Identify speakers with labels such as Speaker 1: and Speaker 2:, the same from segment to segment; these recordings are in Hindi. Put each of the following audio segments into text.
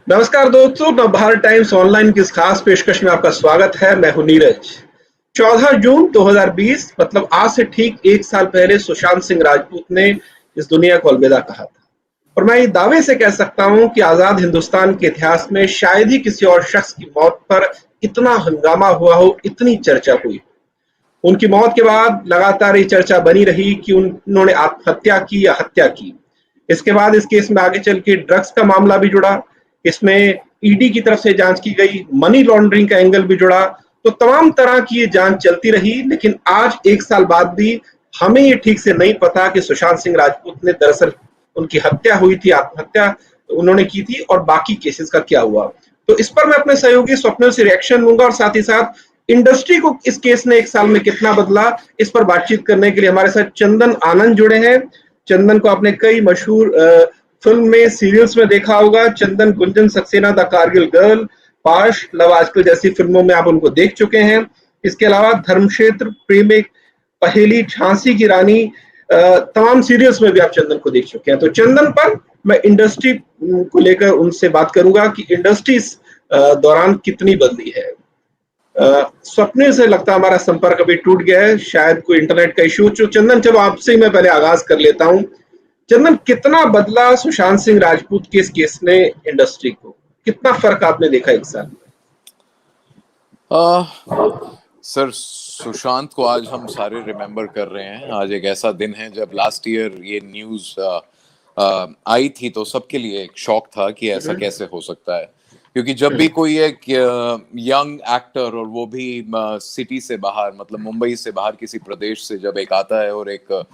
Speaker 1: नमस्कार दोस्तों, नवभारत टाइम्स ऑनलाइन की इस खास पेशकश में आपका स्वागत है। मैं हूं नीरज। 14 जून 2020 मतलब आज से ठीक एक साल पहले सुशांत सिंह राजपूत ने इस दुनिया को अलविदा कहा था। और मैं ये दावे से कह सकता हूं कि आजाद हिंदुस्तान के इतिहास में शायद ही किसी और शख्स की मौत पर इतना हंगामा हुआ हो, इतनी चर्चा हुई। उनकी मौत के बाद लगातार ये चर्चा बनी रही कि उन्होंने आत्महत्या की या हत्या की। इसके बाद इस केस में आगे चल के ड्रग्स का मामला भी जुड़ा। इसमें ईडी की तरफ से जांच की गई, मनी लॉन्ड्रिंग का एंगल भी जुड़ा। तो तमाम तरह की ये जांच चलती रही, लेकिन आज एक साल बाद भी हमें ये ठीक से नहीं पता कि सुशांत सिंह राजपूत ने दरअसल उनकी हत्या हुई थी, आत्महत्या उन्होंने की थी, और बाकी केसेस का क्या हुआ। तो इस पर मैं अपने सहयोगी स्वप्निल से रिएक्शन लूंगा और साथ ही साथ इंडस्ट्री को इस केस ने एक साल में कितना बदला, इस पर बातचीत करने के लिए हमारे साथ चंदन आनंद जुड़े हैं। चंदन को आपने कई मशहूर फिल्म में, सीरियल्स में देखा होगा। चंदन गुंजन सक्सेना, द कारगिल गर्ल, पाश, लव आजकल जैसी फिल्मों में आप उनको देख चुके हैं। इसके अलावा धर्मक्षेत्र, प्रेम एक पहेली, झांसी की रानी, तमाम सीरियल्स में भी आप चंदन को देख चुके हैं। तो चंदन पर मैं इंडस्ट्री को लेकर उनसे बात करूंगा कि इंडस्ट्री इस दौरान कितनी बदली है। स्वप्निल से लगता है हमारा संपर्क अभी टूट गया है, शायद कोई इंटरनेट का इशू। तो चंदन, चलो आपसे ही मैं पहले आगाज कर लेता हूं। चंदन, कितना बदला सुशांत सिंह राजपूत के इस केस ने इंडस्ट्री को? कितना फर्क आपने देखा एक साल में?
Speaker 2: सर, सुशांत को आज हम सारे रिमेम्बर कर रहे हैं। आज एक ऐसा दिन है जब लास्ट ईयर ये न्यूज आई थी तो सबके लिए एक शॉक था कि ऐसा कैसे हो सकता है। क्योंकि जब भी कोई एक यंग एक्टर, और वो भी सिटी से बाहर, मतलब मुंबई से बाहर किसी प्रदेश से जब एक आता है और एक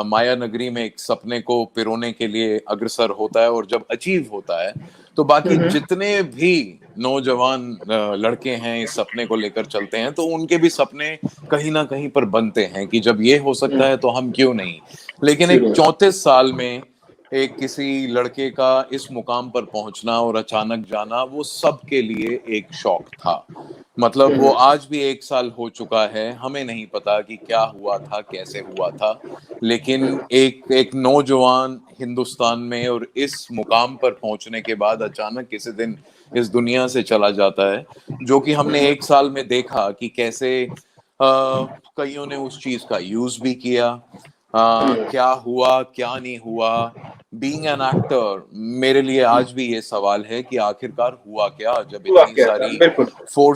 Speaker 2: माया नगरी में एक सपने को पिरोने के लिए अग्रसर होता है, और जब अचीव होता है तो बाकी जितने भी नौजवान लड़के हैं इस सपने को लेकर चलते हैं, तो उनके भी सपने कहीं ना कहीं पर बनते हैं कि जब ये हो सकता है तो हम क्यों नहीं। लेकिन एक 34 साल में एक किसी लड़के का इस मुकाम पर पहुंचना और अचानक जाना, वो सबके लिए एक शॉक था। मतलब वो आज भी एक साल हो चुका है, हमें नहीं पता कि क्या हुआ था, कैसे हुआ था। लेकिन एक एक नौजवान हिंदुस्तान में और इस मुकाम पर पहुंचने के बाद अचानक किसी दिन इस दुनिया से चला जाता है, जो कि हमने एक साल में देखा कि कैसे कईयों ने उस चीज का यूज भी किया। क्या हुआ क्या नहीं हुआ, बीइंग एन एक्टर, मेरे लिए आज भी ये सवाल है कि आखिरकार हुआ क्या, जब
Speaker 1: हुआ
Speaker 2: इतनी
Speaker 1: क्या था?
Speaker 2: सारी
Speaker 1: बिल्कुल।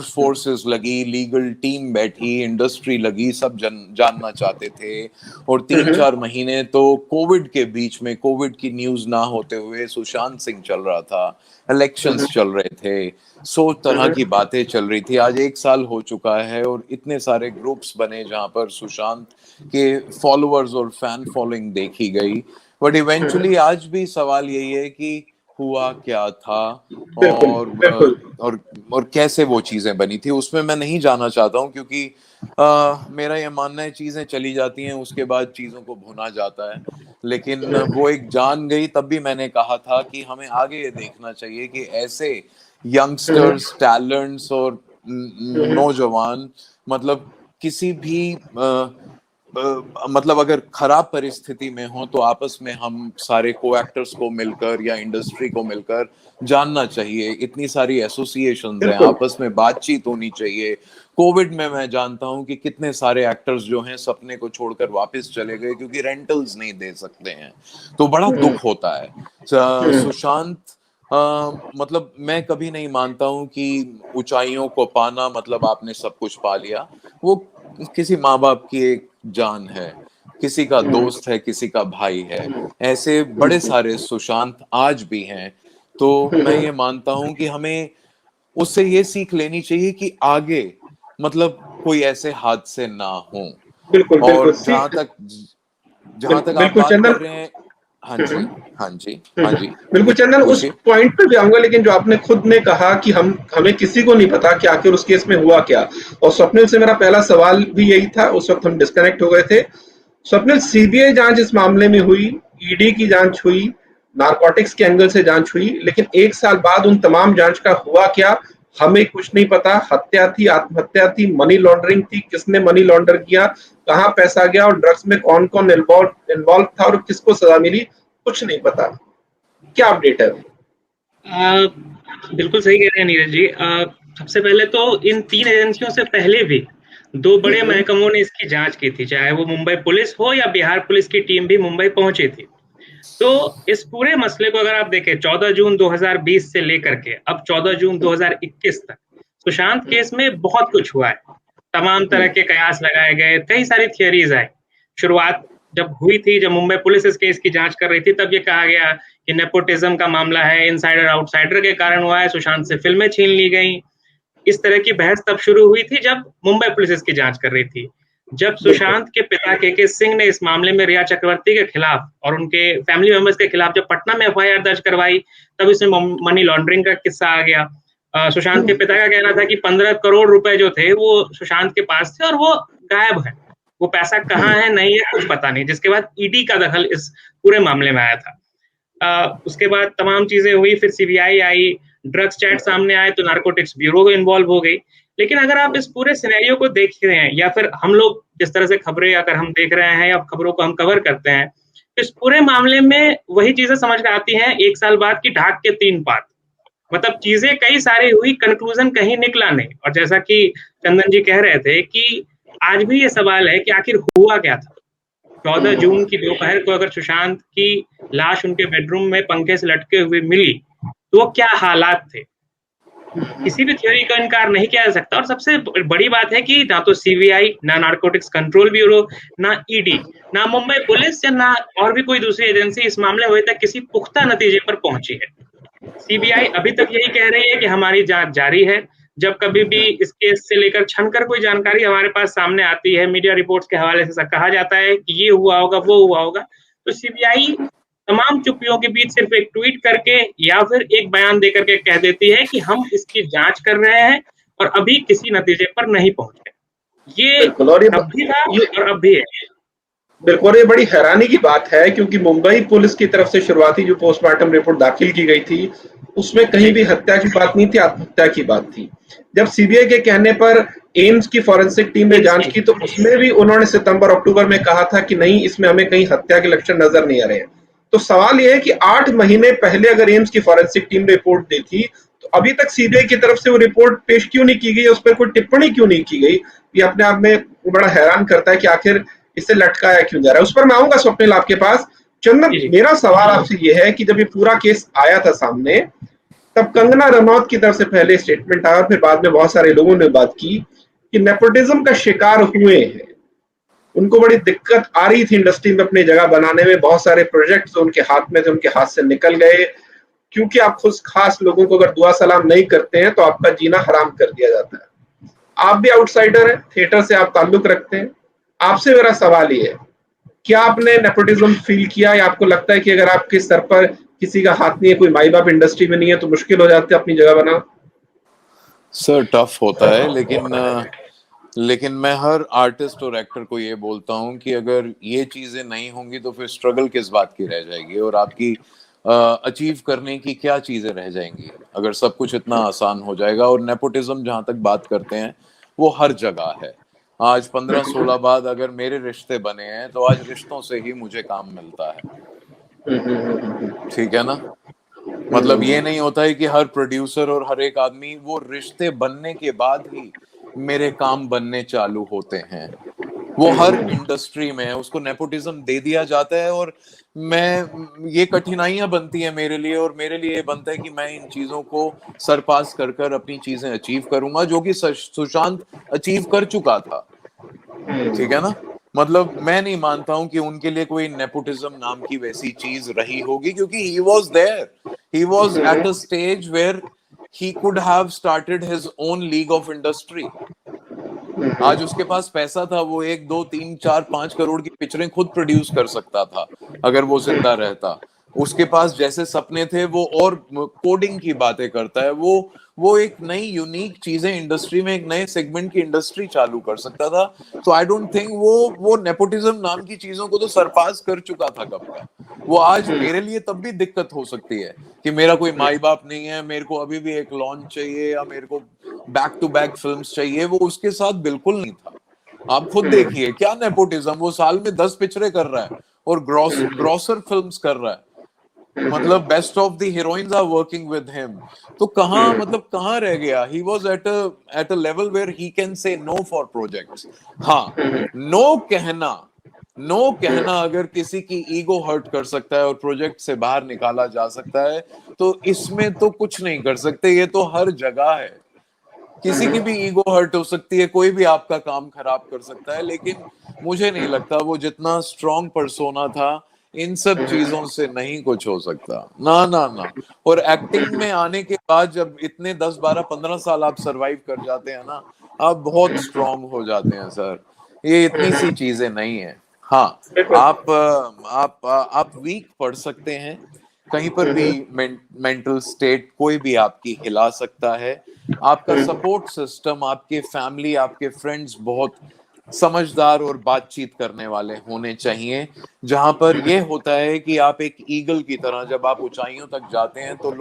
Speaker 2: फोर्सेस लगी, लीगल टीम बैठी, इंडस्ट्री लगी, सब जानना चाहते थे। और 3-4 महीने तो कोविड के बीच में, कोविड की न्यूज ना होते हुए सुशांत सिंह चल रहा था, इलेक्शंस चल रहे थे, सौ तरह की बातें चल रही थी। आज एक साल हो चुका है और इतने सारे ग्रुप्स बने जहां पर सुशांत के फॉलोअर्स और फैन फॉलोइंग देखी गई। बट इवेंचुअली आज भी सवाल यही है कि हुआ क्या था,
Speaker 1: बिल्कुल। बिल्कुल।
Speaker 2: और कैसे वो चीजें बनी थी। उसमें मैं नहीं जाना चाहता हूँ, क्योंकि मेरा ये मानना है चीजें चली जाती हैं, उसके बाद चीजों को भुना जाता है। लेकिन वो एक जान गई, तब भी मैंने कहा था कि हमें आगे ये देखना चाहिए कि ऐसे यंगस्टर्स, टैलेंट्स और नौजवान, मतलब किसी भी मतलब अगर खराब परिस्थिति में हो तो आपस में हम सारे को एक्टर्स को मिलकर या इंडस्ट्री को मिलकर जानना चाहिए। इतनी सारी एसोसिएशंस हैं,
Speaker 1: बिल्कुल।
Speaker 2: आपस में बातचीत होनी चाहिए। कोविड में मैं जानता हूं कि कितने सारे एक्टर्स जो हैं सपने को छोड़कर वापस चले गए क्योंकि रेंटल्स नहीं दे सकते हैं, तो बड़ा दुख होता है। सुशांत, मतलब मैं कभी नहीं मानता हूं कि ऊंचाइयों को पाना मतलब आपने सब कुछ पा लिया। वो किसी माँ बाप की एक जान है, किसी का दोस्त है, किसी का भाई है। ऐसे बड़े सारे सुशांत आज भी हैं। तो मैं ये मानता हूं कि हमें उससे ये सीख लेनी चाहिए कि आगे मतलब कोई ऐसे हादसे ना हो।
Speaker 1: बिल्कुल। बिल्कुल
Speaker 2: और
Speaker 1: सीख।
Speaker 2: जहां तक आप
Speaker 1: बिल्कुल
Speaker 2: बात
Speaker 1: चंदन।
Speaker 2: कर रहे हैं, हाँ जी, हाँ जी, हाँ जी,
Speaker 1: बिल्कुल चंदन, उस
Speaker 2: पूछिए।
Speaker 1: पॉइंट पे भी आऊंगा, लेकिन जो आपने खुद ने कहा कि हमें किसी को नहीं पता कि आखिर उस केस में हुआ क्या। और स्वप्निल से मेरा पहला सवाल भी यही था, उस वक्त हम डिस्कनेक्ट हो गए थे। स्वप्निल, सीबीआई जांच इस मामले में हुई, ईडी की जांच हुई, नारकोटिक्स के एंगल से जांच हुई, लेकिन एक साल बाद उन तमाम जांच का हुआ क्या? हमें कुछ नहीं पता। हत्या थी, आत्महत्या थी, मनी लॉन्ड्रिंग थी, किसने मनी लॉन्डर किया, कहाँ पैसा गया, और ड्रग्स में कौन कौन इन्वॉल्व था और किसको सजा मिली, कुछ नहीं पता। क्या अपडेट है?
Speaker 3: बिल्कुल सही कह रहे हैं नीरज जी। सबसे पहले तो इन 3 एजेंसियों से पहले भी 2 बड़े महकमों ने इसकी जांच की थी, चाहे वो मुंबई पुलिस हो या बिहार पुलिस की टीम भी मुंबई पहुंची थी। तो इस पूरे मसले को अगर आप देखें 14 जून 2020 से लेकर के अब 14 जून 2021 तक सुशांत केस में बहुत कुछ हुआ है। तमाम तरह के कयास लगाए गए, कई सारी थियरीज आई। शुरुआत जब हुई थी, जब मुंबई पुलिस इस केस की जांच कर रही थी, तब ये कहा गया कि नेपोटिज्म का मामला है, इनसाइडर आउटसाइडर के कारण हुआ है, सुशांत से फिल्में छीन ली गई। इस तरह की बहस तब शुरू हुई थी जब मुंबई पुलिस इसकी जांच कर रही थी। जब
Speaker 1: बिल्कुल।
Speaker 3: सुशांत के पिता के सिंह ने इस मामले में रिया चक्रवर्ती के खिलाफ और उनके फैमिली मेंबर्स के खिलाफ जब पटना में एफआईआर दर्ज करवाई, तब इसमें मनी लॉन्ड्रिंग का किस्सा आ गया। सुशांत के पिता का कहना था कि 15 करोड़ रुपए जो थे वो सुशांत के पास थे और वो गायब है। वो पैसा कहाँ है नहीं है कुछ पता नहीं, जिसके बाद ईडी का दखल इस पूरे मामले में आया था। उसके बाद तमाम चीजें हुई, फिर सीबीआई आई, ड्रग्स चैट सामने आए तो नारकोटिक्स ब्यूरो इन्वॉल्व हो गई। लेकिन अगर आप इस पूरे सिनेरियो को देख रहे हैं या फिर हम लोग जिस तरह से खबरें अगर हम देख रहे हैं या खबरों को हम कवर करते हैं, इस पूरे मामले में वही चीजें समझ में आती हैं 1 साल बाद की ढाक के 3 पात। मतलब चीजें कई सारी हुई, कंक्लूजन कहीं निकला नहीं। और जैसा कि चंदन जी कह रहे थे कि आज भी ये सवाल है कि आखिर हुआ क्या था। 14 जून की दोपहर को अगर सुशांत की लाश उनके बेडरूम में पंखे से लटके हुए मिली, तो वो क्या हालात थे? किसी भी थ्योरी का इनकार नहीं किया जा सकता। और सबसे बड़ी बात है कि ना तो सीबीआई, ना नारकोटिक्स कंट्रोल ब्यूरो, ना ईडी, ना मुंबई पुलिस या ना और भी कोई दूसरी एजेंसी इस मामले में अभी तक किसी पुख्ता नतीजे पर पहुंची है। सीबीआई अभी तक यही कह रही है कि हमारी जांच जारी है। जब कभी भी इस केस से लेकर छनकर कोई जानकारी हमारे पास सामने आती है, मीडिया रिपोर्ट्स के हवाले से कहा जाता है कि ये हुआ होगा, वो हुआ होगा, तो सीबीआई तमाम चुप्पियों के बीच सिर्फ एक ट्वीट करके या फिर एक बयान देकर के कह देती है कि हम इसकी जांच कर रहे हैं और अभी किसी नतीजे पर नहीं पहुंचे। ये
Speaker 1: बिल्कुल। और
Speaker 3: तब भी था
Speaker 1: ये
Speaker 3: और अब भी है।
Speaker 1: बिल्कुल, और ये बड़ी हैरानी की बात है क्योंकि मुंबई पुलिस की तरफ से शुरुआती जो पोस्टमार्टम रिपोर्ट दाखिल की गई थी, उसमें कहीं
Speaker 3: जी
Speaker 1: भी हत्या की बात नहीं थी, आत्महत्या की बात थी। जब सीबीआई के कहने पर एम्स की फॉरेंसिक टीम ने
Speaker 3: एम्स
Speaker 1: जांच
Speaker 3: की
Speaker 1: की तो उसमें भी उन्होंने सितंबर-अक्टूबर में कहा था कि नहीं, इसमें हमें कहीं हत्या के लक्षण नजर नहीं आ रहे हैं। तो सवाल ये है कि 8 महीने पहले अगर एम्स की फॉरेंसिक टीम ने रिपोर्ट दी थी, तो अभी तक सीबीआई की तरफ से वो रिपोर्ट पेश क्यों नहीं की गई, उस पर कोई टिप्पणी क्यों नहीं की गई? ये अपने आप में बड़ा हैरान करता है कि आखिर इसे लटकाया क्यों जा रहा है। उस पर मैं आऊंगा स्वप्निल आपके पास। चंदन,
Speaker 3: जी जी
Speaker 1: मेरा सवाल आपसे ये है कि जब ये पूरा केस आया था सामने, तब कंगना रनौत की तरफ से पहले स्टेटमेंट आया, फिर बाद में बहुत सारे लोगों ने बात की कि नेपोटिज्म का शिकार हुए हैं, उनको बड़ी दिक्कत आ रही थी इंडस्ट्री में अपनी जगह बनाने में, बहुत सारे प्रोजेक्ट्स उनके हाथ में थे, उनके हाथ से निकल गए, क्योंकि आप खुद खास लोगों को अगर दुआ सलाम नहीं करते हैं तो आपका जीना हराम कर दिया जाता है। आप भी आउटसाइडर हैं, थिएटर से आप ताल्लुक रखते हैं। आपसे मेरा सवाल ये है, क्या आपने नेपोटिज्म फील किया या आपको लगता है कि अगर आपके सर पर किसी का हाथ नहीं है, कोई माई बाप इंडस्ट्री में नहीं है, तो मुश्किल हो जाती है अपनी जगह बनाना?
Speaker 2: सर टफ होता है, लेकिन मैं हर आर्टिस्ट और एक्टर को ये बोलता हूँ कि अगर ये चीजें नहीं होंगी तो फिर स्ट्रगल किस बात की रह जाएगी और आपकी अचीव करने की क्या चीजें रह जाएंगी अगर सब कुछ इतना आसान हो जाएगा। और नेपोटिज्म जहां तक बात करते हैं वो हर जगह है। आज 15-16 बाद अगर मेरे रिश्ते बने हैं तो आज रिश्तों से ही मुझे काम मिलता है। ठीक है ना? मतलब ये नहीं होता है कि हर प्रोड्यूसर और हर एक आदमी वो रिश्ते बनने के बाद ही मेरे काम बनने चालू होते हैं। वो हर इंडस्ट्री में है, उसको नेपोटिज्म दे दिया जाता है। और मैं ये कठिनाइयां बनती है मेरे लिए और मेरे लिए बनता है कि मैं इन चीजों को सरपास कर कर अपनी चीजें अचीव करूंगा जो कि सुशांत अचीव कर चुका था। ठीक है ना? मतलब मैं नहीं मानता हूं कि उनके लिए कोई नेपोटिज्म नाम की वैसी चीज रही होगी क्योंकि he was there, he was at a stage where he could have started his own league of industry। आज उसके पास पैसा था, वो 1, 2, 3, 4, 5 करोड़ की पिक्चरें खुद प्रोड्यूस कर सकता था अगर वो जिंदा रहता। उसके पास जैसे सपने थे वो, और कोडिंग की बातें करता है वो एक नई यूनिक चीजें इंडस्ट्री में, एक नए सेगमेंट की इंडस्ट्री चालू कर सकता था। तो आई डोंट थिंक वो नेपोटिज्म नाम की चीजों को तो सरपास कर चुका था कब का। वो आज मेरे लिए तब भी दिक्कत हो सकती है कि मेरा कोई माई बाप नहीं है, मेरे को अभी भी एक लॉन्च चाहिए या मेरे को बैक टू बैक फिल्म्स चाहिए, वो उसके साथ बिल्कुल नहीं था। आप खुद देखिए क्या नेपोटिज्म, वो साल में 10 पिक्चरें कर रहा है और ग्रॉसर फिल्म्स कर रहा है। मतलब best of the heroines are working with him, तो कहाँ मतलब कहाँ रह गया? He was at a level where he can say no for projects. हाँ, नो कहना अगर किसी की ईगो हर्ट कर सकता है और प्रोजेक्ट से बाहर निकाला जा सकता है, तो इसमें तो कुछ नहीं कर सकते। ये तो हर जगह है, किसी की भी ईगो हर्ट हो सकती है, कोई भी आपका काम खराब कर सकता है, लेकिन मुझे नहीं लगता वो जितना स्ट्रॉन्ग पर्सोना था, इन सब चीजों से नहीं कुछ हो सकता। ना ना ना। और एक्टिंग में आने के बाद जब इतने 10 12 15 साल आप सरवाइव कर जाते हैं ना, आप बहुत स्ट्रॉन्ग हो जाते हैं सर। ये इतनी सी चीजें नहीं है। हाँ,
Speaker 1: बिल्कुल।
Speaker 2: आप वीक पढ़ सकते हैं, कहीं पर भी मेंटल स्टेट कोई भी आपकी हिला सकता है। आपका सपोर्ट सिस्टम, आपके फैमिली, आपके फ्रेंड्स बहुत समझदार और बातचीत करने वाले होने चाहिए, जहां पर यह होता है कि आप एक ईगल की तरह जब आप ऊंचाइयों तक जाते हैं तो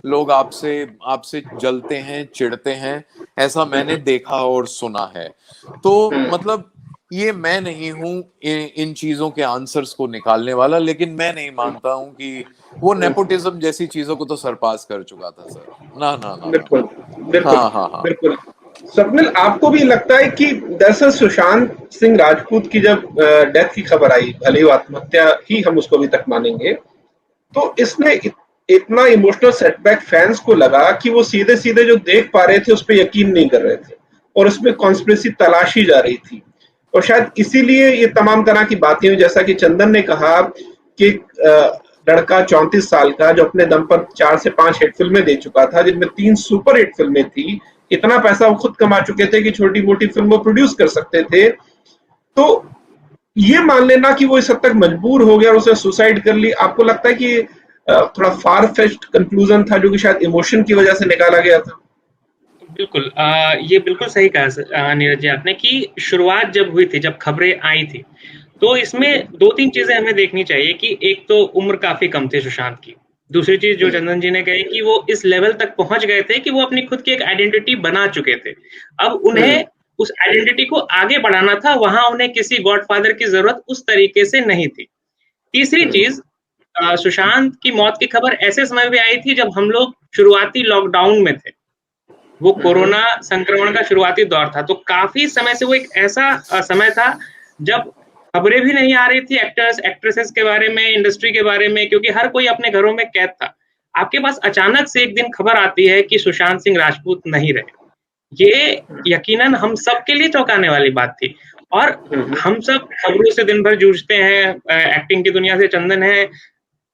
Speaker 2: लोग आपसे आपसे जलते हैं, चिढ़ते हैं। ऐसा मैंने देखा और सुना है। तो मतलब ये मैं नहीं हूं इन चीजों के आंसर्स को निकालने वाला, लेकिन मैं नहीं मानता हूं कि वो नेपोटिज्म जैसी चीजों को तो सरपास कर चुका था सर। ना ना ना ना।
Speaker 1: बिल्कुल, बिल्कुल,
Speaker 2: हाँ हाँ हाँ।
Speaker 1: बिल्कुल। स्वप्निल, आपको भी लगता है कि दरअसल सुशांत सिंह राजपूत की जब डेथ की खबर आई, भले ही वो आत्महत्या ही हम उसको अभी तक मानेंगे, तो इसने इतना इमोशनल सेटबैक फैंस को लगा कि वो सीधे-सीधे जो देख पा रहे थे उस पे यकीन नहीं कर रहे थे और उसमें कॉन्स्पिरेसी तलाशी जा रही थी। और शायद इसीलिए ये तमाम तरह की बातें हुई, जैसा कि चंदन ने कहा कि लड़का 34 साल का जो अपने दम पर 4 से 5 हिट फिल्में दे चुका था, जिनमें 3 सुपर हिट फिल्में थी, इतना पैसा वो खुद कमा चुके थे कि छोटी-मोटी फिल्म वो प्रोड्यूस कर सकते थे। तो ये मान लेना कि वो इस हद तक मजबूर हो गया और उसने सुसाइड कर ली, आपको लगता है कि थोड़ा फार फेच्ड कंक्लूजन था जो कि शायद इमोशन की वजह से निकाला गया था?
Speaker 3: बिल्कुल ये बिल्कुल सही कहा नीरज जी आपने कि शुरुआत जब हुई थी, जब खबरें आई थी, तो इसमें 2-3 चीज़ें हमें देखनी चाहिए कि एक तो उम्र काफ़ी कम थी सुशांत की। दूसरी चीज़ जो चंदन जी ने कही कि वो इस लेवल तक पहुँच गए थे कि वो अपनी खुद की एक आइडेंटिटी बना चुके थे। अब उन्हें उस आइडेंटिटी को आगे बढ़ाना था, वहाँ उन्हें किसी गॉडफ़ादर की ज़रूरत उस तरीके से नहीं थी। तीसरी चीज़ सुशांत की मौत की खबर ऐसे समय पे आई थी जब हम लोग शुरुआती लॉकडाउन में थे। वो कोरोना संक्रमण का शुरुआती दौर था, तो काफ़ी समय से वो एक ऐसा समय था जब खबरें भी नहीं आ रही थी एक्टर्स, एक्ट्रेसेस के बारे में, इंडस्ट्री के बारे में, क्योंकि हर कोई अपने घरों में कैद था। आपके पास अचानक से एक दिन खबर आती है कि सुशांत सिंह राजपूत नहीं रहे। ये यकीनन हम सबके लिए चौंकाने वाली बात थी और हम सब खबरों से दिन भर जूझते हैं, एक्टिंग की दुनिया से चंदन है,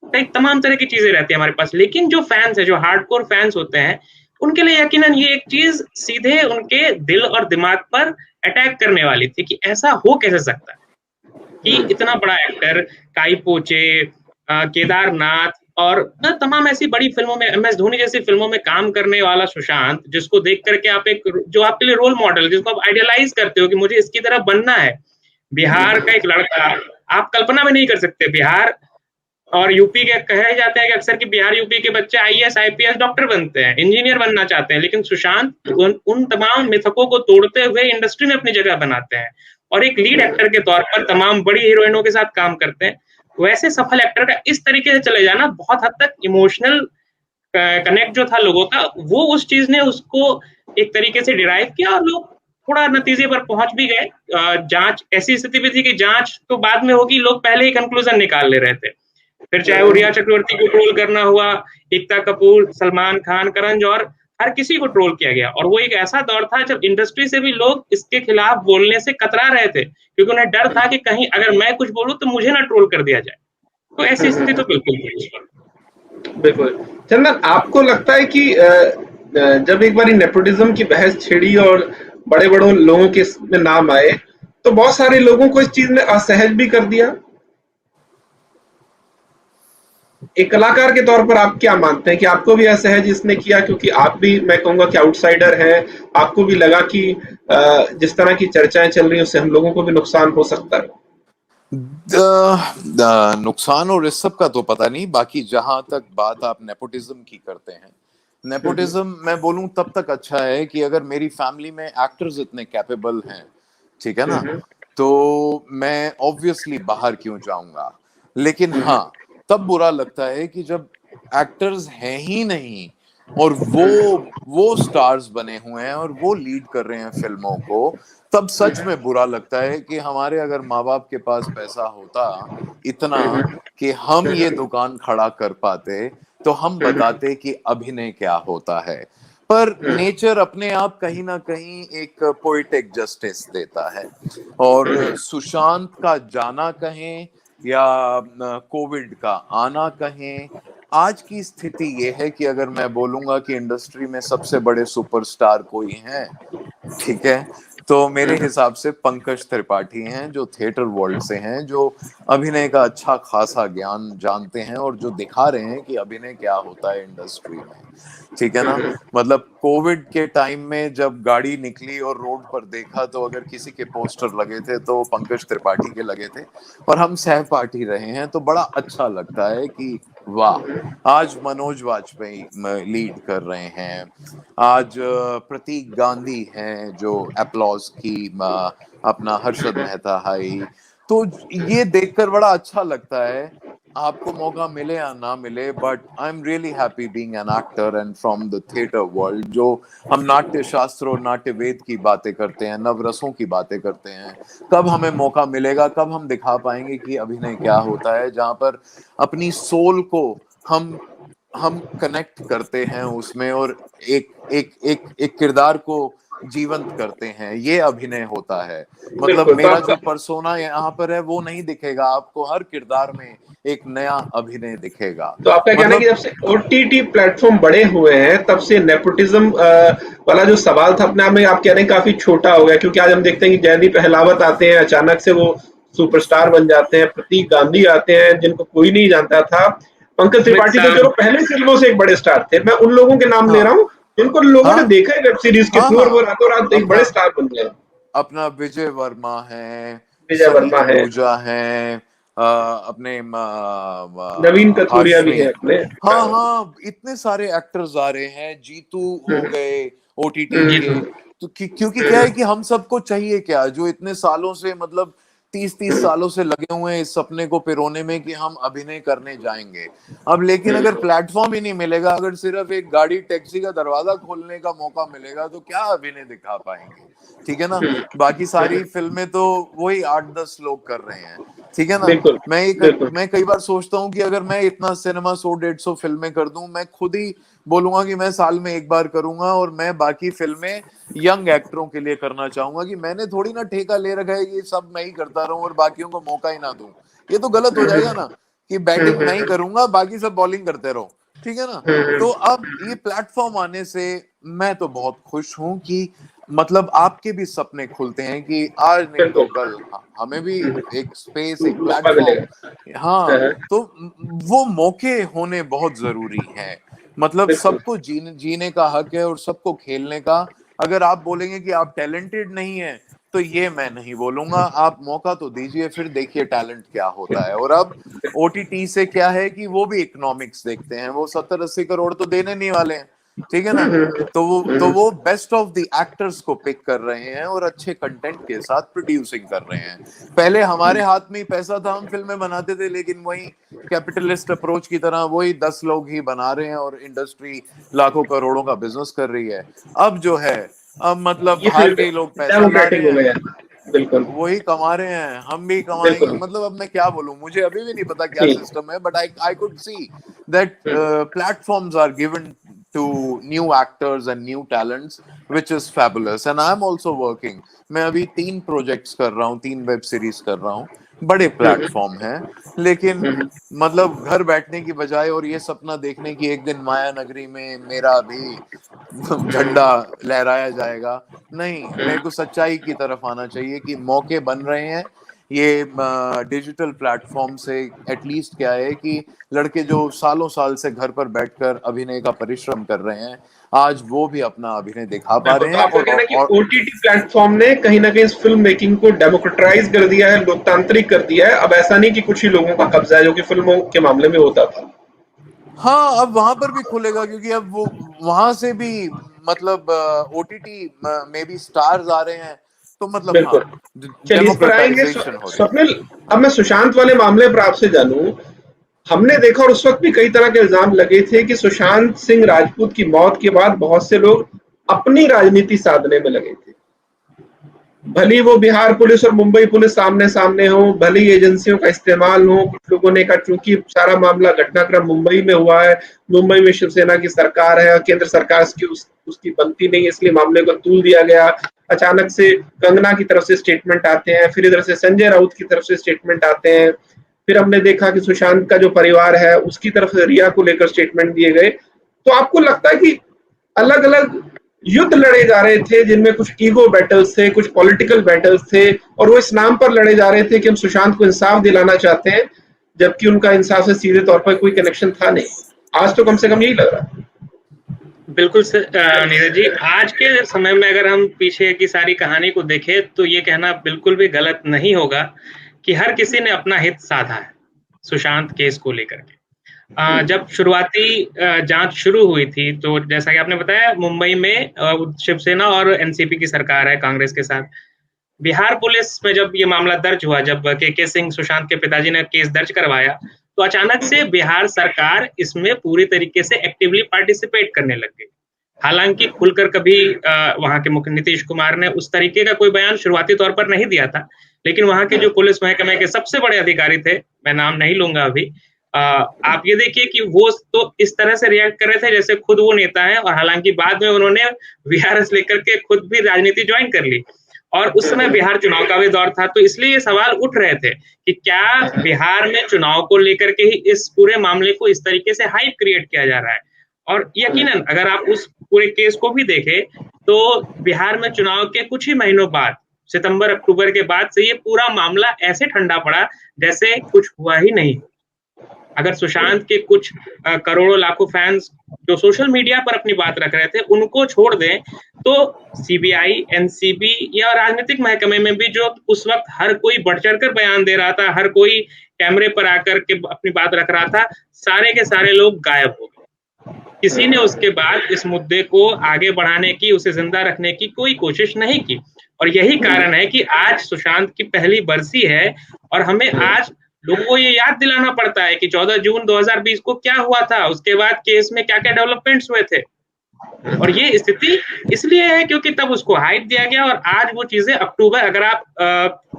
Speaker 3: कई तमाम तरह की चीज़ें रहती हैं हमारे पास। लेकिन जो फैन्स हैं, जो हार्डकोर फैन्स होते हैं, उनके लिए यकीनन ये एक चीज़ सीधे उनके दिल और दिमाग पर अटैक करने वाली थी कि ऐसा हो कैसे सकता है कि इतना बड़ा एक्टर काई पोचे, केदारनाथ और तमाम ऐसी बड़ी फ़िल्मों में, एमएस धोनी जैसी फ़िल्मों में काम करने वाला सुशांत, जिसको देख कर के आप एक जो आपके लिए रोल मॉडल, जिसको आप आइडियलाइज़ करते हो कि मुझे इसकी तरह बनना है। बिहार का एक लड़का, आप कल्पना भी नहीं कर सकते, बिहार और यूपी के कहे जाते हैं कि अक्सर कि बिहार यूपी के बच्चे आईएएस आईपीएस डॉक्टर बनते हैं, इंजीनियर बनना चाहते हैं, लेकिन सुशांत उन तमाम मिथकों को तोड़ते हुए इंडस्ट्री में अपनी जगह बनाते हैं और एक लीड एक्टर के तौर पर तमाम बड़ी हीरोइनों के साथ काम करते हैं। वैसे सफल एक्टर का इस तरीके से चले जाना बहुत हद तक इमोशनल कनेक्ट जो था लोगों का, वो उस चीज ने उसको एक तरीके से डिराइव किया और लोग थोड़ा नतीजे पर पहुंच भी गए। जांच ऐसी स्थिति भी थी कि जांच तो बाद में होगी, लोग पहले ही कंक्लूजन निकाल ले रहे थे। फिर चाहे वो रिया चक्रवर्ती को ट्रोल करना हुआ, एकता कपूर, सलमान खान, करण जौहर, हर किसी को ट्रोल किया गया और वो एक ऐसा दौर था जब इंडस्ट्री से भी लोग इसके खिलाफ बोलने से कतरा रहे थे क्योंकि उन्हें डर था कि कहीं अगर मैं कुछ बोलूं तो मुझे ना ट्रोल कर दिया जाए। तो ऐसी स्थिति तो बिल्कुल थी।
Speaker 1: बिल्कुल। चंदन, आपको लगता है कि जब एक बारी नेपोटिज्म की बहस छिड़ी और बड़े-बड़े लोगों के इसमें नाम आए, तो बहुत सारे लोगों को इस चीज़ ने असहज भी कर दिया? एक कलाकार के तौर पर आप क्या मानते हैं कि आपको भी असहज इसने किया, क्योंकि आप भी, मैं कहूँगा कि आउटसाइडर हैं, आपको भी लगा कि जिस तरह की चर्चाएँ चल रही हैं उससे हम लोगों को भी नुकसान हो सकता है?
Speaker 2: नुकसान और इस सब का तो पता नहीं, बाकी जहां तक बात आप नेपोटिज्म की करते हैं, नेपोटिज्म मैं बोलूं तब तक अच्छा है कि अगर मेरी फैमिली में एक्टर्स इतने कैपेबल हैं, ठीक है ना, तो मैं ऑब्वियसली बाहर क्यों जाऊंगा। लेकिन हाँ, तब बुरा लगता है कि जब एक्टर्स हैं ही नहीं और वो स्टार्स बने हुए हैं और वो लीड कर रहे हैं फिल्मों को, तब सच में बुरा लगता है कि हमारे अगर माँ बाप के पास पैसा होता इतना कि हम ये दुकान खड़ा कर पाते, तो हम बताते कि अभिनय क्या होता है। पर नेचर अपने आप कहीं ना कहीं एक पोएटिक जस्टिस देता है, और सुशांत का जाना कहें या कोविड का आना कहें, आज की स्थिति ये है कि अगर मैं बोलूंगा कि इंडस्ट्री में सबसे बड़े सुपरस्टार कोई हैं, ठीक है, तो मेरे हिसाब से पंकज त्रिपाठी हैं, जो थिएटर वर्ल्ड से हैं, जो अभिनय का अच्छा खासा ज्ञान जानते हैं और जो दिखा रहे हैं कि अभिनय क्या होता है इंडस्ट्री में, ठीक है ना। मतलब कोविड के टाइम में जब गाड़ी निकली और रोड पर देखा, तो अगर किसी के पोस्टर लगे थे तो पंकज त्रिपाठी के लगे थे, और हम सहपाठी रहे हैं, तो बड़ा अच्छा लगता है कि वाह, आज मनोज वाजपेयी लीड कर रहे हैं, आज प्रतीक गांधी हैं जो एप्लॉज की अपना हर्षद मेहता हाई, तो ये देखकर बड़ा अच्छा लगता है। आपको मौका मिले या ना मिले, but I am really happy being an actor and from the theatre world. जो हम नाट्य शास्त्र और नाट्य वेद की बातें करते हैं, नवरसों की बातें करते हैं, कब हमें मौका मिलेगा, कब हम दिखा पाएंगे कि अभिनय क्या होता है, जहां पर अपनी सोल को हम कनेक्ट करते हैं उसमें, और एक किरदार को जीवंत करते हैं, ये अभिनय होता है। मतलब
Speaker 1: बिल्कुल। तो
Speaker 2: मेरा जो
Speaker 1: आपका
Speaker 2: पर्सोना यहाँ पर है वो नहीं दिखेगा आपको, हर किरदार में एक नया अभिनय दिखेगा।
Speaker 1: तो आपका कहना है कि
Speaker 2: मतलब
Speaker 1: जब से ओटीटी प्लेटफॉर्म बड़े हुए हैं, तब से नेपोटिज्म वाला जो सवाल था अपने आप में, आप कह रहे हैं काफी छोटा हो गया, क्योंकि आज हम देखते हैं कि जयदीप अहलावत आते हैं, अचानक से वो सुपरस्टार बन जाते हैं, प्रतीक गांधी आते हैं जिनको कोई नहीं जानता था, पंकज
Speaker 3: अमित
Speaker 1: त्रिपाठी तो
Speaker 3: शाह।
Speaker 1: चलो पहले फिल्मों से एक बड़े स्टार थे, मैं उन लोगों के नाम ले
Speaker 2: हाँ
Speaker 1: रहा हूँ जिनको लोगों ने
Speaker 2: हाँ
Speaker 1: देखा है वेब सीरीज के
Speaker 2: हाँ
Speaker 1: थ्रू, और वो
Speaker 2: हाँ,
Speaker 1: रातों रात एक बड़े
Speaker 2: अपना
Speaker 1: स्टार बन गए।
Speaker 2: अपना विजय वर्मा है,
Speaker 1: विजय
Speaker 2: सनी
Speaker 1: वर्मा है,
Speaker 2: आहूजा है, अपने
Speaker 1: नवीन कथूरिया भी
Speaker 2: हाशमी,
Speaker 1: है अपने।
Speaker 2: हाँ हाँ, इतने सारे एक्टर्स आ रहे हैं, जीतू हो गए ओटीटी
Speaker 3: जी
Speaker 2: के।
Speaker 3: तो
Speaker 2: तो क्योंकि क्या है कि हम सबको चाहिए क्या, जो इतने सालों से, मतलब 30 सालों से लगे हुए हैं इस सपने को पिरोने में कि हम अभिनय करने जाएंगे। अब लेकिन अगर प्लेटफॉर्म ही नहीं मिलेगा, अगर सिर्फ एक गाड़ी टैक्सी का दरवाजा खोलने का मौका मिलेगा, तो क्या अभिनय दिखा पाएंगे, ठीक है ना। बाकी सारी फिल्में तो वही 8-10 लोग कर रहे हैं, ठीक है ना।
Speaker 1: बिल्कुल बिल्कुल।
Speaker 2: मैं कई बार सोचता हूँ कि अगर मैं इतना सिनेमा 100-150 फिल्में कर दूं, मैं खुद ही बोलूंगा कि मैं साल में एक बार करूंगा, और मैं बाकी फिल्में यंग एक्टरों के लिए करना चाहूंगा, कि मैंने थोड़ी ना ठेका ले रखा है कि सब मैं ही करता रहूं और बाकियों को मौका ही ना दूं। ये तो गलत हो जाएगा ना, कि बैटिंग मैं ही करूंगा, बाकी सब बॉलिंग करते रहो, ठीक है ना। तो अब ये प्लेटफॉर्म आने से मैं तो बहुत खुश हूं कि मतलब आपके भी सपने खुलते हैं कि आज नहीं तो
Speaker 1: बिल्कुल
Speaker 2: कल हमें भी एक स्पेस, एक
Speaker 1: मौका
Speaker 2: प्लेटफॉर्म,
Speaker 1: मिलेगा।
Speaker 2: हाँ, तो वो मौके होने बहुत जरूरी हैं। मतलब
Speaker 1: बिल्कुल
Speaker 2: सबको जीने का हक है और सबको खेलने का। अगर आप बोलेंगे कि आप टैलेंटेड नहीं है, तो ये मैं नहीं बोलूंगा, आप मौका तो दीजिए, फिर देखिए टैलेंट क्या होता है। और अब ओटीटी से क्या है कि वो भी इकोनॉमिक्स देखते हैं, वो 70-80 करोड़ तो देने नहीं वाले हैं, ठीक है ना। तो वो बेस्ट ऑफ द एक्टर्स को पिक कर रहे हैं और अच्छे कंटेंट के साथ प्रोड्यूसिंग कर रहे हैं। पहले हमारे हाथ में ही पैसा था, हम फिल्में बनाते थे, लेकिन वही कैपिटलिस्ट अप्रोच की तरह वही 10 लोग ही बना रहे हैं और इंडस्ट्री लाखों करोड़ों का बिजनेस कर रही है। अब जो है, अब मतलब
Speaker 1: ये
Speaker 2: बाहर
Speaker 1: फिर
Speaker 2: के ही लोग पैसा ला
Speaker 1: डेमोक्रेटिक
Speaker 2: रहे
Speaker 1: हो
Speaker 2: हैं,
Speaker 1: गया। बिल्कुल
Speaker 2: वही कमा रहे हैं, हम भी कमाएंगे।
Speaker 1: बिल्कुल।
Speaker 2: मतलब अब मैं क्या बोलूं, मुझे अभी भी नहीं पता क्या
Speaker 1: ठीक।
Speaker 2: सिस्टम है, but I could see that platforms are given to new actors and new talents, which is fabulous, and I'm also working. मैं अभी 3 प्रोजेक्ट्स कर रहा हूँ, 3 वेब सीरीज कर रहा हूँ, बड़े प्लेटफॉर्म हैं, लेकिन मतलब घर बैठने की बजाय और ये सपना देखने की एक दिन माया नगरी में मेरा भी झंडा लहराया जाएगा, नहीं, मेरे को सच्चाई की तरफ आना चाहिए कि मौके बन रहे हैं। ये डिजिटल प्लेटफॉर्म से एटलीस्ट क्या है कि लड़के जो सालों साल से घर पर बैठकर अभिनय का परिश्रम कर रहे हैं, आज वो भी अपना अभिनय दिखा पा
Speaker 1: बिल्कुल।
Speaker 2: रहे
Speaker 1: तो
Speaker 2: हैं।
Speaker 1: आपका कहना है कि
Speaker 2: और
Speaker 1: ओटीटी प्लेटफॉर्म ने कहीं ना कहीं इस फिल्म मेकिंग को डेमोक्रेटाइज कर दिया है, लोकतांत्रिक कर दिया है। अब ऐसा नहीं कि कुछ ही लोगों का कब्जा है, जो कि फिल्मों के मामले में होता था।
Speaker 2: हाँ, अब वहां पर भी खुलेगा, क्योंकि अब वो वहां से भी मतलब ओटीटी में भी स्टार्स आ रहे हैं, तो मतलब हाँ,
Speaker 1: बिल्कुल। चलिए इस पर आएंगे।
Speaker 2: डेमोक्रेटाइजेशन हो रही है।
Speaker 1: स्वप्निल, अब मैं सुशांत वाले मामले पर आपसे जानूं हमने देखा और उस वक्त भी कई तरह के इल्जाम लगे थे कि सुशांत सिंह राजपूत की मौत के बाद बहुत से लोग अपनी राजनीति साधने में लगे थे। भली वो बिहार पुलिस और मुंबई पुलिस सामने सामने हो, भली एजेंसियों का इस्तेमाल हो। कुछ लोगों ने कहा चूंकि सारा मामला घटनाक्रम मुंबई में हुआ है, मुंबई में शिवसेना की सरकार है और केंद्र सरकार उसकी बनती नहीं है, इसलिए मामले को तूल दिया गया। अचानक से कंगना की तरफ से स्टेटमेंट आते हैं, फिर इधर से संजय राउत की तरफ से स्टेटमेंट आते हैं, फिर हमने देखा कि सुशांत का जो परिवार है उसकी तरफ से रिया को लेकर स्टेटमेंट दिए गए। तो आपको लगता है कि अलग अलग युद्ध लड़े जा रहे थे जिनमें कुछ ईगो बैटल्स थे, कुछ पॉलिटिकल बैटल्स थे, और वो इस नाम पर लड़े जा रहे थे कि हम सुशांत को इंसाफ दिलाना चाहते हैं, जबकि उनका इंसाफ से सीधे तौर पर कोई कनेक्शन था नहीं। आज तो कम से कम यही लग रहा है।
Speaker 3: बिल्कुल नीरज जी, आज के समय में अगर हम पीछे की सारी कहानी को देखें तो ये कहना बिल्कुल भी गलत नहीं होगा कि हर किसी ने अपना हित साधा है सुशांत केस को लेकर के। जब शुरुआती जांच शुरू हुई थी तो जैसा कि आपने बताया, मुंबई में शिवसेना और एनसीपी की सरकार है कांग्रेस के साथ। बिहार पुलिस में जब ये मामला दर्ज हुआ, जब के सिंह सुशांत के पिताजी ने केस दर्ज करवाया, तो अचानक से बिहार सरकार इसमें पूरी तरीके से एक्टिवली पार्टिसिपेट करने लग गई। हालांकि खुलकर कभी वहां के मुख्य नीतीश कुमार ने उस तरीके का कोई बयान शुरुआती तौर पर नहीं दिया था, लेकिन वहां के जो पुलिस महकमे के सबसे बड़े अधिकारी थे, मैं नाम नहीं लूंगा अभी, आप ये देखिए कि वो तो इस तरह से रिएक्ट कर रहे थे जैसे खुद वो नेता है, और हालांकि बाद में उन्होंने वीआरएस लेकर के खुद भी राजनीति ज्वाइन कर ली। और उस समय बिहार चुनाव का भी दौर था, तो इसलिए ये सवाल उठ रहे थे कि क्या बिहार में चुनाव को लेकर के ही इस पूरे मामले को इस तरीके से हाइप क्रिएट किया जा रहा है। और यकीनन अगर आप उस पूरे केस को भी देखें तो बिहार में चुनाव के कुछ ही महीनों बाद, सितंबर अक्टूबर के बाद से ये पूरा मामला ऐसे ठंडा पड़ा जैसे कुछ हुआ ही नहीं। अगर सुशांत के कुछ करोड़ों लाखों फैंस जो सोशल मीडिया पर अपनी बात रख रहे थे उनको छोड़ दें, तो सीबीआई, एनसीबी या राजनीतिक महकमे में भी जो उस वक्त हर कोई बढ़ चढ़कर बयान दे रहा था, हर कोई कैमरे पर आकर के अपनी बात रख रहा था, सारे के सारे लोग गायब हो गए। किसी ने उसके बाद इस मुद्दे को आगे बढ़ाने की, उसे जिंदा रखने की कोई कोशिश नहीं की। और यही कारण है कि आज सुशांत की पहली बरसी है और हमें आज लोगों को ये याद दिलाना पड़ता है कि 14 जून 2020 को क्या हुआ था, उसके बाद केस में क्या-क्या डेवलपमेंट्स हुए थे। और ये स्थिति इसलिए है क्योंकि तब उसको हाइप दिया गया, और आज वो चीजें अक्टूबर, अगर आप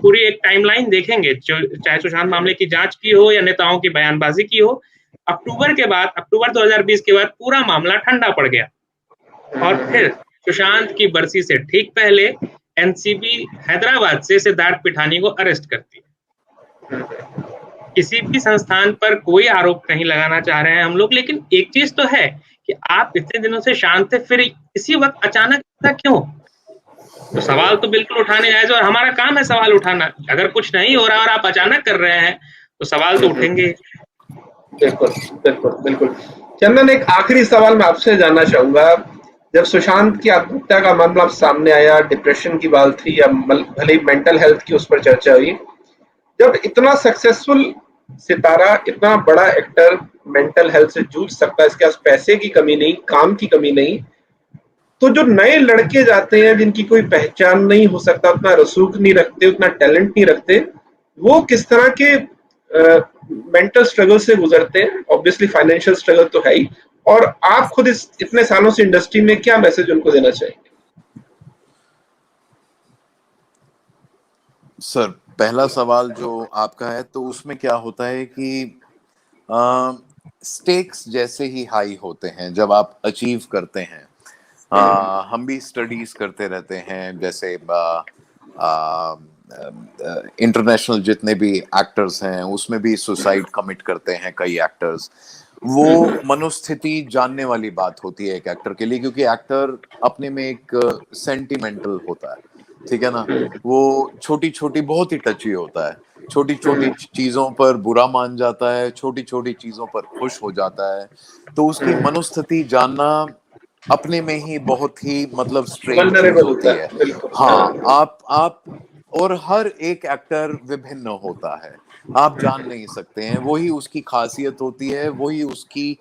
Speaker 3: पूरी एक टाइमलाइन देखेंगे, चाहे सुशांत मामले की जांच की हो या नेताओं की बयानबाजी की हो, अक्टूबर 2020 के बाद पूरा मामला ठंडा पड़ गया। और फिर सुशांत की बरसी से ठीक पहले एनसीबी हैदराबाद से सिद्धार्थ पिठानी को अरेस्ट करती है। किसी भी संस्थान पर कोई आरोप नहीं लगाना चाह रहे हैं हम लोग, लेकिन एक चीज तो है कि आप इतने दिनों से शांत थे, फिर इसी वक्त अचानक ऐसा क्यों? तो सवाल तो बिल्कुल उठाने जायज, और हमारा काम है सवाल उठाना। अगर कुछ नहीं हो रहा और आप अचानक कर रहे हैं तो सवाल तो उठेंगे।
Speaker 1: बिल्कुल बिल्कुल बिल्कुल। चंदन, एक आखिरी सवाल मैं आपसे जानना चाहूंगा। जब सुशांत की आत्महत्या का मामला सामने आया, डिप्रेशन की बात थी या भले मेंटल हेल्थ की उस पर चर्चा हुई, जब इतना सक्सेसफुल सितारा, इतना बड़ा एक्टर मेंटल हेल्थ से जूझ सकता है, इसके पास पैसे की कमी नहीं, काम की कमी नहीं, तो जो नए लड़के जाते हैं जिनकी कोई पहचान नहीं हो सकता, उतना रसूख नहीं रखते, उतना टैलेंट नहीं रखते, वो किस तरह के मेंटल स्ट्रगल से गुजरते हैं? ऑब्वियसली फाइनेंशियल स्ट्रगल तो है ही, और आप खुद इस इतने सालों से इंडस्ट्री में, क्या मैसेज उनको देना चाहेंगे?
Speaker 2: सर, पहला सवाल जो आपका है तो उसमें क्या होता है कि स्टेक्स जैसे ही हाई होते हैं जब आप अचीव करते हैं। हम भी स्टडीज करते रहते हैं, जैसे इंटरनेशनल जितने भी एक्टर्स हैं उसमें भी सुसाइड कमिट करते हैं कई एक्टर्स। वो मनोस्थिति जानने वाली बात होती है एक एक्टर के लिए, क्योंकि एक्टर अपने में एक सेंटिमेंटल होता है, ठीक है ना। वो छोटी छोटी बहुत ही टची होता है, छोटी छोटी चीजों पर बुरा मान जाता है, छोटी छोटी चीजों पर खुश हो जाता है। तो उसकी मनोस्थिति जानना अपने में ही बहुत ही मतलब स्ट्रेंज चीज होती है। हाँ, आप और हर एक एक्टर विभिन्न होता है, आप जान नहीं सकते हैं। वही उसकी खासियत होती है, वही उसकी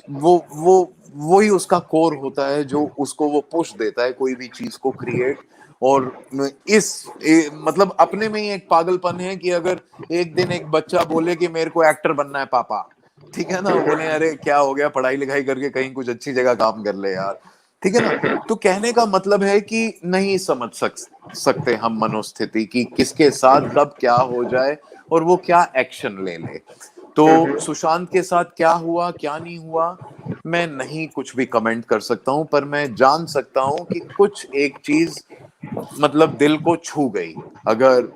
Speaker 2: वही उसका कोर होता है जो उसको वो पुश देता है कोई भी चीज को क्रिएट। और मतलब अपने में ही एक पागलपन है कि अगर एक दिन एक बच्चा बोले कि मेरे को एक्टर बनना है पापा, ठीक है ना, बोले अरे क्या हो गया, पढ़ाई लिखाई करके कहीं कुछ अच्छी जगह काम कर ले यार, ठीक है ना। तो कहने का मतलब है कि नहीं समझ सकते हम मनोस्थिति की, किसके साथ कब क्या हो जाए और वो क्या एक्शन ले ले। तो सुशांत के साथ क्या हुआ क्या नहीं हुआ मैं नहीं कुछ भी कमेंट कर सकता हूं, पर मैं जान सकता हूं कि कुछ एक चीज मतलब दिल को छू गई। अगर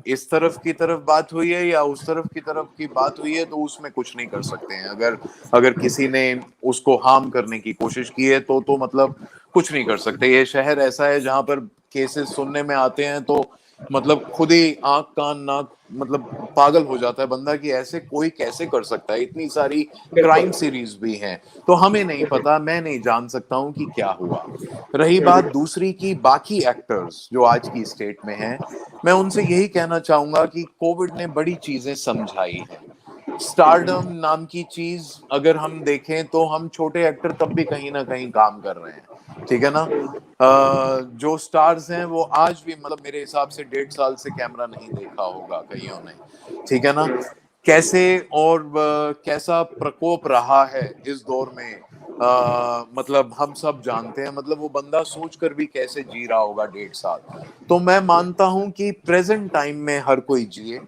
Speaker 2: इस तरफ की तरफ बात हुई है या उस तरफ की तरफ की बात हुई है तो उसमें कुछ नहीं कर सकते हैं। अगर अगर किसी ने उसको हार्म करने की कोशिश की है तो मतलब कुछ नहीं कर सकते। ये शहर ऐसा है जहां पर केसेस सुनने में आते हैं तो मतलब खुद ही आंख कान नाक मतलब पागल हो जाता है बंदा कि ऐसे कोई कैसे कर सकता है। इतनी सारी क्राइम
Speaker 1: बिल्कुल।
Speaker 2: सीरीज भी हैं तो हमें नहीं पता, मैं नहीं जान सकता हूं कि क्या हुआ। रही बात दूसरी की, बाकी एक्टर्स जो आज की स्टेट में हैं, मैं उनसे यही कहना चाहूंगा कि कोविड ने बड़ी चीजें समझाई हैं। स्टारडम नाम की चीज अगर हम देखें तो हम छोटे एक्टर तब भी कहीं ना कहीं काम कर रहे हैं, ठीक है ना। जो स्टार्स हैं वो आज भी मतलब मेरे हिसाब से 1.5 साल से कैमरा नहीं देखा होगा कईयों ने, ठीक है ना। कैसे और कैसा प्रकोप रहा है इस दौर में, मतलब हम सब जानते हैं। मतलब वो बंदा सोच कर भी कैसे जी रहा होगा 1.5 साल। तो मैं मानता हूं कि प्रेजेंट टाइम में हर कोई जिए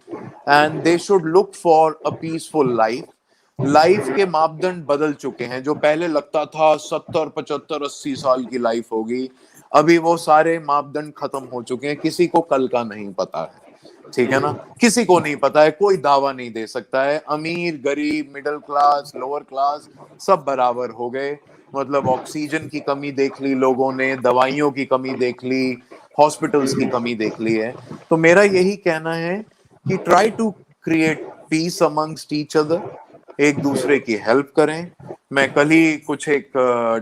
Speaker 2: and they should look for a peaceful life. Life के मापदंड बदल चुके हैं। जो पहले लगता था 70 75 80 साल की लाइफ होगी, अभी वो सारे मापदंड खत्म हो चुके हैं। किसी को कल का नहीं पता है, ठीक है ना। किसी को नहीं पता है, कोई दावा नहीं दे सकता है। अमीर गरीब मिडिल क्लास लोअर क्लास सब बराबर हो गए। मतलब ऑक्सीजन की कमी देख ली लोगों ने, दवाइयों की कमी देख ली, हॉस्पिटल्स की कमी देख ली है। तो मेरा यही कहना है कि try to create peace amongst each other, एक दूसरे की हेल्प करें। मैं कल ही कुछ एक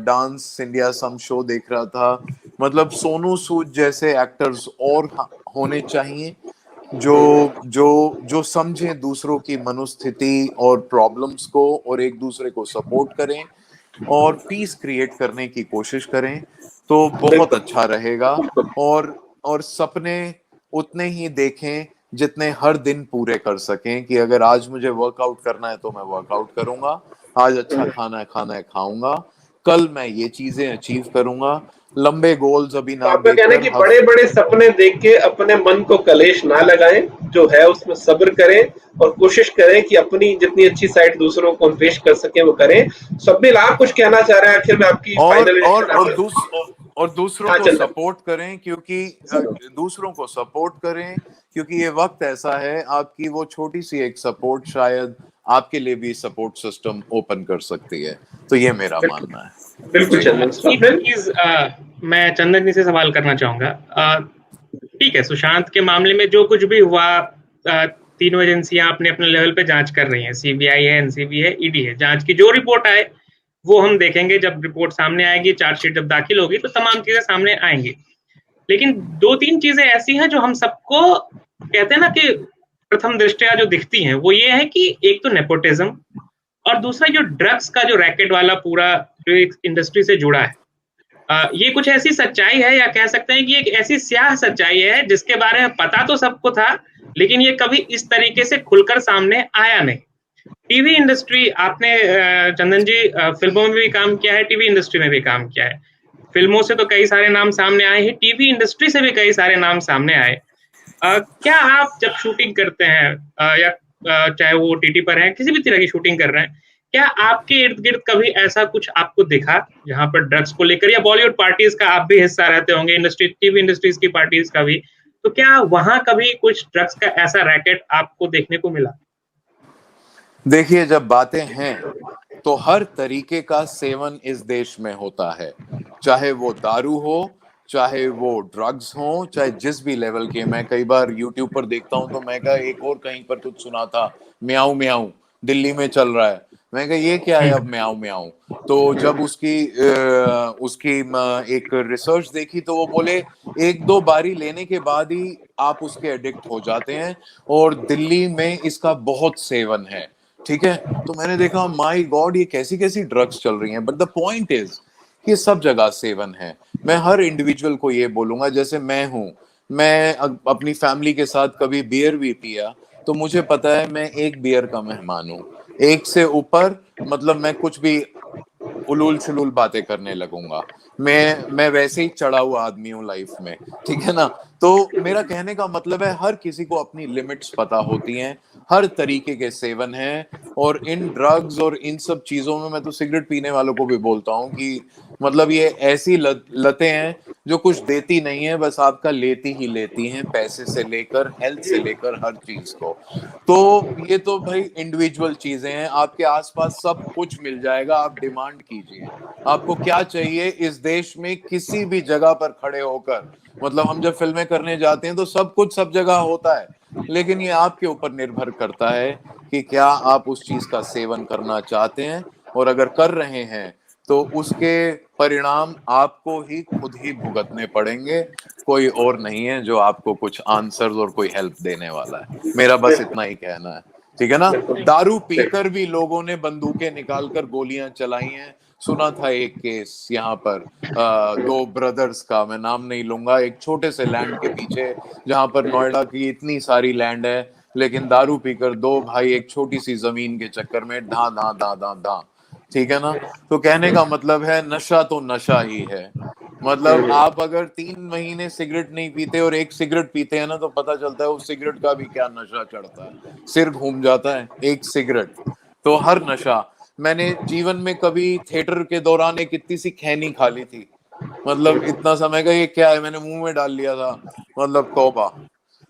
Speaker 2: डांस इंडिया सम शो देख रहा था। मतलब सोनू सूद जैसे एक्टर्स और होने चाहिए जो जो जो समझे दूसरों की मनोस्थिति और प्रॉब्लम्स को और एक दूसरे को सपोर्ट करें और पीस क्रिएट करने की कोशिश करें तो बहुत
Speaker 1: बिल्कुल।
Speaker 2: अच्छा रहेगा।
Speaker 1: बिल्कुल।
Speaker 2: और सपने उतने ही देखें जितने हर दिन पूरे कर सकें। कि अगर आज मुझे वर्कआउट करना है तो मैं वर्कआउट करूंगा, आज अच्छा खाना है खाऊंगा, कल मैं ये चीजें अचीव करूंगा। लंबे गोल्स अभी
Speaker 1: तो
Speaker 2: ना
Speaker 1: आपका कहना है
Speaker 2: देखकर
Speaker 1: कि बड़े बड़े सपने देख के अपने मन को कलेश ना लगाएं, जो है उसमें सब्र करें और कोशिश करें कि अपनी जितनी अच्छी साइड दूसरों को पेश कर सके वो करें। स्वप्निल, आप कुछ कहना चाह रहे हैं आखिर में आपकी
Speaker 2: और
Speaker 1: फाइनल
Speaker 2: और
Speaker 1: रिएक्शन
Speaker 2: और
Speaker 1: आप?
Speaker 2: दूस और दूसरों
Speaker 1: हाँ
Speaker 2: को
Speaker 1: चंदन,
Speaker 2: सपोर्ट करें क्योंकि
Speaker 1: जरूर।
Speaker 2: दूसरों को सपोर्ट करें क्योंकि ये वक्त ऐसा है, आपकी वो छोटी सी एक सपोर्ट शायद आपके लिए भी सपोर्ट सिस्टम ओपन कर सकती है। तो ये मेरा
Speaker 1: बिल्कुल।
Speaker 2: मानना है
Speaker 1: बिल्कुल
Speaker 2: जी।
Speaker 1: चंदन।
Speaker 3: एक
Speaker 1: स्वप्निल।
Speaker 3: चीज मैं चंदन जी से सवाल करना चाहूंगा। ठीक है, सुशांत के मामले में जो कुछ भी हुआ, तीनों एजेंसियां अपने अपने लेवल पे जांच कर रही हैं। सीबीआई है, एनसीबी है, ईडी है। जांच की जो रिपोर्ट आए वो हम देखेंगे। जब रिपोर्ट सामने आएगी, चार्जशीट जब दाखिल होगी तो तमाम चीजें सामने आएंगी। लेकिन दो तीन चीजें ऐसी हैं जो हम सबको कहते हैं ना कि प्रथम दृष्टया जो दिखती हैं, वो ये है कि एक तो नेपोटिज्म, और दूसरा जो ड्रग्स का जो रैकेट वाला पूरा जो एक इंडस्ट्री से जुड़ा है। ये कुछ ऐसी सच्चाई है, या कह सकते हैं कि एक ऐसी स्याह सच्चाई है जिसके बारे में पता तो सबको था, लेकिन ये कभी इस तरीके से खुलकर सामने आया नहीं। टीवी इंडस्ट्री, आपने चंदन जी फिल्मों में भी काम किया है, टीवी इंडस्ट्री में भी काम किया है। फिल्मों से तो कई सारे नाम सामने आए हैं, टीवी इंडस्ट्री से भी कई सारे नाम सामने आए। क्या आप जब शूटिंग करते हैं, या चाहे वो ओटीटी पर है, किसी भी तरह की शूटिंग कर रहे हैं, क्या आपके इर्द गिर्द कभी ऐसा कुछ आपको दिखा जहां पर ड्रग्स को लेकर, या बॉलीवुड पार्टीज का आप भी हिस्सा रहते होंगे, इंडस्ट्री टीवी इंडस्ट्रीज की पार्टीज का भी, तो क्या वहां कभी कुछ ड्रग्स का ऐसा रैकेट आपको देखने को मिला?
Speaker 2: देखिए, जब बातें हैं तो हर तरीके का सेवन इस देश में होता है। चाहे वो दारू हो, चाहे वो ड्रग्स हो, चाहे जिस भी लेवल के। मैं कई बार यूट्यूब पर देखता हूं तो मैं कहा एक और कहीं पर कुछ सुना था, म्याऊ म्याऊ दिल्ली में चल रहा है। मैं कहा ये क्या है अब म्याऊ म्याऊ। तो जब उसकी एक रिसर्च देखी तो वो बोले एक दो बारी लेने के बाद ही आप उसके एडिक्ट हो जाते हैं और दिल्ली में इसका बहुत सेवन है, ठीक है। तो मैंने देखा माय गॉड ये कैसी कैसी ड्रग्स चल रही हैं। बट द पॉइंट इज कि सब जगह सेवन है। मैं हर इंडिविजुअल को ये बोलूंगा, जैसे मैं हूं, मैं अपनी फैमिली के साथ कभी बियर भी पिया तो मुझे पता है मैं एक बियर का मेहमान हूं। एक से ऊपर मतलब मैं कुछ भी उलूल शुलूल बातें करने लगूंगा। मैं वैसे ही चढ़ा हुआ आदमी हूँ लाइफ में, ठीक है ना। तो मेरा कहने का मतलब है हर किसी को अपनी लिमिट्स पता होती हैं, हर तरीके के सेवन है। और इन ड्रग्स और इन सब चीजों में मैं तो सिगरेट पीने वालों को भी बोलता हूँ कि मतलब ये ऐसी लतें हैं जो कुछ देती नहीं है, बस आपका लेती ही लेती हैं, पैसे से लेकर हेल्थ से लेकर हर चीज को। तो ये तो भाई इंडिविजुअल चीजें हैं, आपके आसपास सब कुछ मिल जाएगा, आप डिमांड कीजिए। आपको क्या चाहिए इस देश में किसी भी जगह पर खड़े होकर, मतलब हम जब फिल्में करने जाते हैं तो सब कुछ सब जगह होता है, लेकिन ये आपके ऊपर निर्भर करता है कि क्या आप उस चीज का सेवन करना चाहते हैं, और अगर कर रहे हैं तो उसके परिणाम आपको ही खुद ही भुगतने पड़ेंगे। कोई और नहीं है जो आपको कुछ आंसर्स और कोई हेल्प देने वाला है। मेरा बस इतना ही कहना है, ठीक है ना। दारू पीकर भी लोगों ने बंदूकें निकालकर गोलियां चलाई हैं। सुना था एक केस यहाँ पर दो ब्रदर्स का, मैं नाम नहीं लूंगा, एक छोटे से लैंड के पीछे, जहां पर नोएडा की इतनी सारी लैंड है, लेकिन दारू पीकर दो भाई एक छोटी सी जमीन के चक्कर में धा धा धा धा धा, ठीक है ना। तो कहने का मतलब है नशा तो नशा ही है। मतलब आप अगर 3 महीने सिगरेट नहीं पीते और एक सिगरेट पीते हैं ना, तो पता चलता है उस सिगरेट का भी क्या नशा चढ़ता है, सिर घूम जाता है एक सिगरेट। तो हर नशा, मैंने जीवन में कभी थिएटर के दौरान एक इतनी सी खैनी खा ली थी, मतलब इतना समय का ये क्या है, मैंने मुंह में डाल लिया था, मतलब तौबा।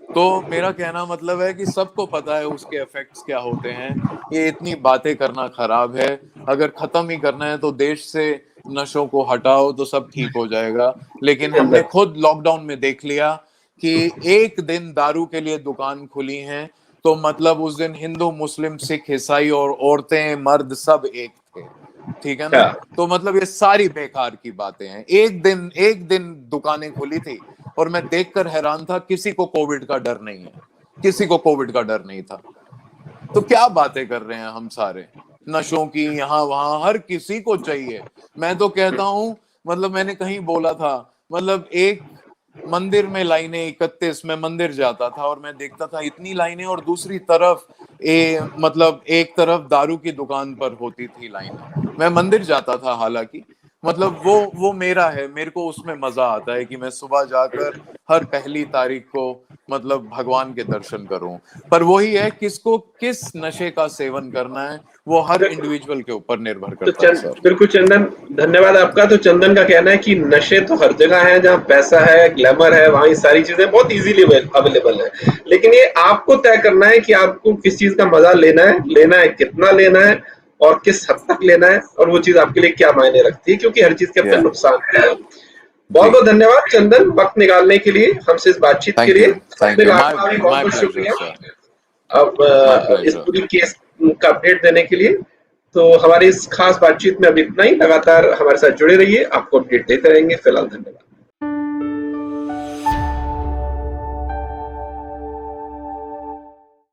Speaker 2: तो मेरा कहना मतलब है कि सबको पता है उसके इफेक्ट्स क्या होते हैं। ये इतनी बातें करना खराब है, अगर खत्म ही करना है तो देश से नशों को हटाओ तो सब ठीक हो जाएगा। लेकिन हमने खुद लॉकडाउन में देख लिया कि एक दिन दारू के लिए दुकान खुली है तो मतलब उस दिन हिंदू मुस्लिम सिख ईसाई और औरतें मर्द सब एक थे, ठीक है ना। तो मतलब ये सारी बेकार की बातें हैं। एक दिन दुकानें खुली थी और मैं देखकर हैरान था, किसी को कोविड का डर नहीं है, किसी को कोविड का डर नहीं था। तो क्या बातें कर रहे हैं हम सारे नशों की, यहाँ वहां हर किसी को चाहिए। मैं तो कहता हूं, मतलब मैंने कहीं बोला था, मतलब एक मंदिर में लाइनें 31, मैं मंदिर जाता था और मैं देखता था इतनी लाइनें, और दूसरी तरफ मतलब एक तरफ दारू की दुकान पर होती थी लाइनें। मैं मंदिर जाता था हालांकि, मतलब वो मेरा है, मेरे को उसमें मजा आता है कि मैं सुबह जाकर हर पहली तारीख को मतलब भगवान के दर्शन करूं। पर वही है, किसको किस नशे का सेवन करना है वो हर इंडिविजुअल के ऊपर निर्भर
Speaker 1: तो
Speaker 2: करता है सर।
Speaker 1: बिल्कुल चंदन, धन्यवाद आपका। तो चंदन का कहना है कि नशे तो हर जगह है, जहाँ पैसा है, ग्लैमर है, वहाँ ये सारी चीजें बहुत इजीली अवेलेबल है। लेकिन ये आपको तय करना है कि आपको किस चीज का मजा लेना है, कितना लेना है और किस हद तक लेना है, और वो चीज आपके लिए क्या मायने रखती है, क्योंकि हर चीज के अपने नुकसान है। बहुत
Speaker 2: जी,
Speaker 1: बहुत धन्यवाद चंदन, वक्त निकालने के लिए हमसे इस बातचीत के
Speaker 2: थैंक
Speaker 1: लिए।
Speaker 2: यू, थैंक
Speaker 1: अपने
Speaker 2: यू,
Speaker 1: आपका भी बहुत
Speaker 2: माय
Speaker 1: बहुत
Speaker 2: प्लेजर
Speaker 1: शुक्रिया
Speaker 2: सर,
Speaker 1: अब
Speaker 2: माय
Speaker 1: इस
Speaker 2: प्लेजर।
Speaker 1: पूरी केस का अपडेट देने के लिए। तो हमारी इस खास बातचीत में अब इतना ही। लगातार हमारे साथ जुड़े रहिए, आपको अपडेट देते रहेंगे। फिलहाल धन्यवाद।